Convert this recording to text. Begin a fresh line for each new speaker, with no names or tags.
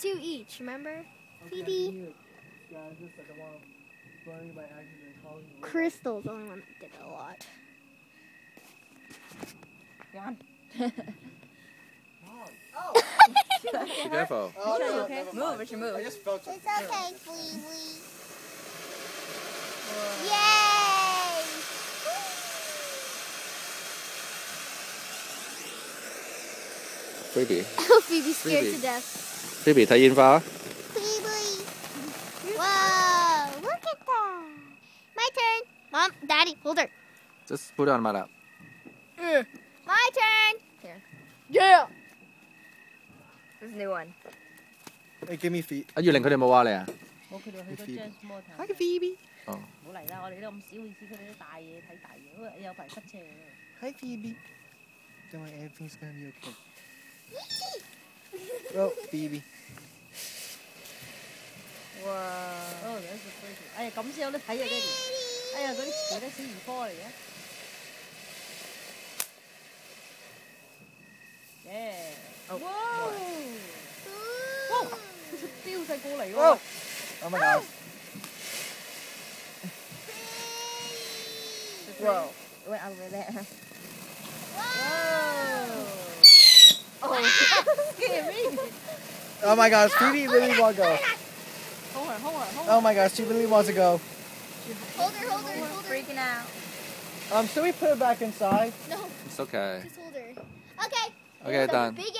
2 each, remember?
Okay,
Phoebe.
Yeah, just like I want burning by accident.
Crystal's the only one that did a lot.
One.
Oh.
Be careful.
Oh,
Richard,
no,
you okay?
never
Move,
mind.
Richard, move.
I just felt it.
It's okay, Flea. Yay!
Phoebe，
Oh, Phoebe's scared
Phoebe.
to death.
Phoebe 睇煙花。
Flea. Whoa! Look at that. My turn.
Mom, Daddy, hold her.
Just put it on my lap。
My turn.
Yeah.
This is a new one.
Hey, give me feet.
阿月玲佢哋冇話你啊？
冇佢哋去嗰張 small town。
Hi, Phoebe.
哦。
唔好嚟啦！我哋都咁少，意思佢哋都大嘢睇大嘢，有排塞車。
Hi, Phoebe. Don't worry, everything's gonna be okay. Oh, Phoebe.
哇！哦，有隻飛條。哎呀，咁先有得睇啊，爹哋！哎呀，嗰啲其他小兒科嚟嘅。耶！哇！哇！佢出飆晒過嚟喎！
Oh my gosh.
Whoa! It went over there. Oh, scared me.
Oh my gosh, Phoebe really wants to go.
Hold her.
Oh my gosh, she really wants to go.
Hold her.
Freaking out.
Should we put her back inside?
No,
It's okay.
just hold her.
Okay.
Okay, done.
Big